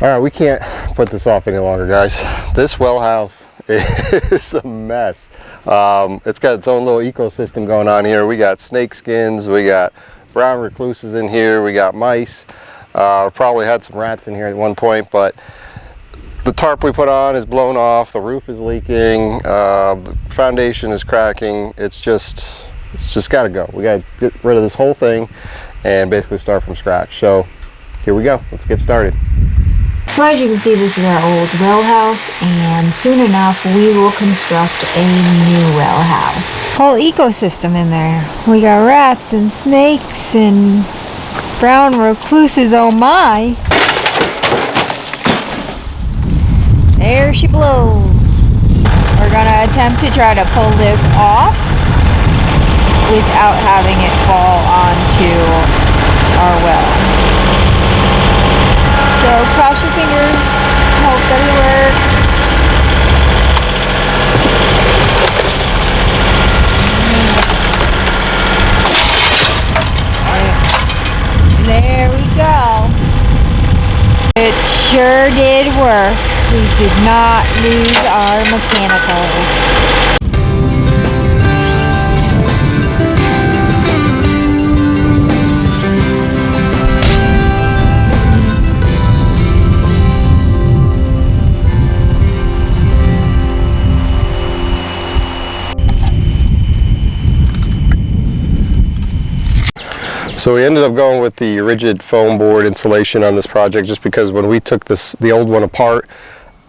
All right, we can't put this off any longer, guys. This well house is a mess. It's got its own little ecosystem going on here. We got snake skins, we got brown recluses in here, we got mice. Probably had some rats in here at one point, but the tarp we put on is blown off, the roof is leaking, the foundation is cracking. It's just gotta go. We gotta get rid of this whole thing and basically start from scratch. So here we go, let's get started. So as you can see, this is our old well house, and soon enough we will construct a new well house. Whole ecosystem in there. We got rats and snakes and brown recluses, oh my! There she blows. We're gonna attempt to try to pull this off without having it fall onto our well. So cross your fingers, hope that it works. There we go. It sure did work. We did not lose our mechanicals. So we ended up going with the rigid foam board insulation on this project just because when we took the old one apart,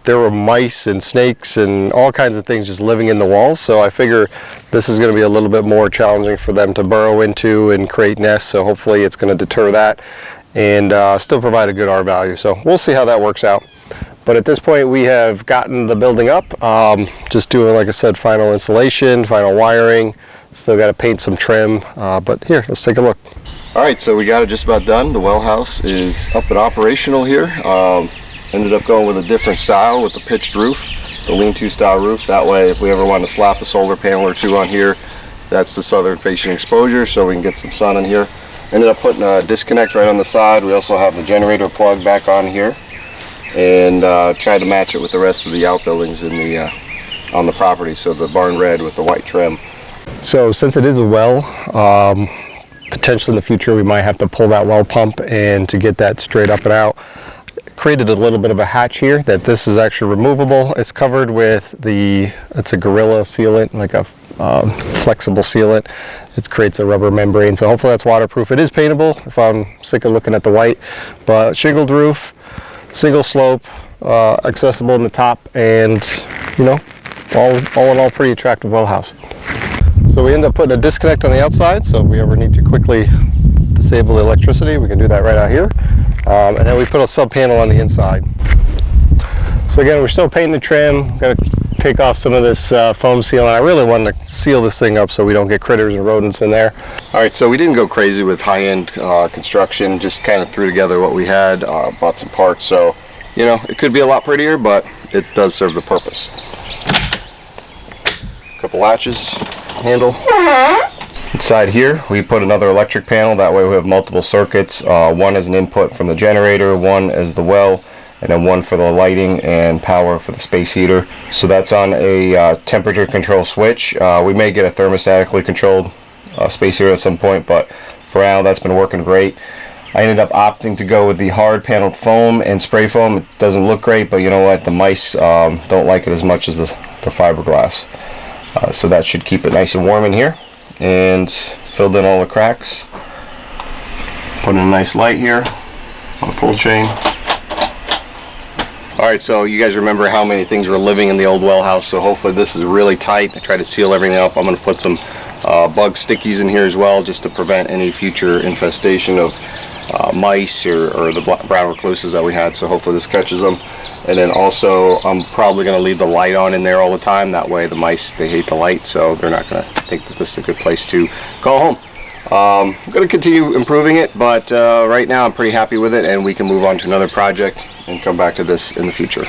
there were mice and snakes and all kinds of things just living in the walls. So I figure this is going to be a little bit more challenging for them to burrow into and create nests. So hopefully it's going to deter that and still provide a good R value. So we'll see how that works out. But at this point we have gotten the building up, just doing, like I said, final insulation, final wiring. Still got to paint some trim, but here, let's take a look. All right, so we got it just about done. The well house is up and operational here. Ended up going with a different style with the pitched roof, the lean-to style roof. That way, if we ever want to slap a solar panel or two on here, that's the southern facing exposure, so we can get some sun in here. Ended up putting a disconnect right on the side. We also have the generator plug back on here, and tried to match it with the rest of the outbuildings in the on the property. So the barn red with the white trim. So since it is a well, potentially in the future we might have to pull that well pump, and to get that straight up and out, created a little bit of a hatch here that this is actually removable. It's covered with it's a Gorilla sealant, like a flexible sealant. It creates a rubber membrane, so hopefully that's waterproof. It is paintable if I'm sick of looking at the white, but shingled roof, single slope, accessible in the top, and you know, all in all, pretty attractive well house. So we end up putting a disconnect on the outside, so if we ever need to quickly disable the electricity, we can do that right out here. And then we put a sub panel on the inside. So again, we're still painting the trim. Got to take off some of this foam sealant. I really wanted to seal this thing up so we don't get critters and rodents in there. All right, so we didn't go crazy with high-end construction, just kind of threw together what we had, bought some parts. So, you know, it could be a lot prettier, but it does serve the purpose. A couple latches. Handle. Inside here we put another electric panel, that way we have multiple circuits, one as an input from the generator, one as the well, and then one for the lighting and power for the space heater. So that's on a temperature control switch. We may get a thermostatically controlled space heater at some point, but for now that's been working great. I ended up opting to go with the hard paneled foam and spray foam. It doesn't look great, but you know what, the mice don't like it as much as the fiberglass. So that should keep it nice and warm in here, and filled in all the cracks. Put in a nice light here on the pull chain. Alright, so you guys remember how many things were living in the old well house, so hopefully this is really tight. I tried to seal everything up. I'm going to put some bug stickies in here as well, just to prevent any future infestation of mice or the brown recluses that we had, so hopefully this catches them. And then also I'm probably going to leave the light on in there all the time. That way the mice, they hate the light, so they're not going to think that this is a good place to go home. I'm going to continue improving it, but right now I'm pretty happy with it, and we can move on to another project and come back to this in the future.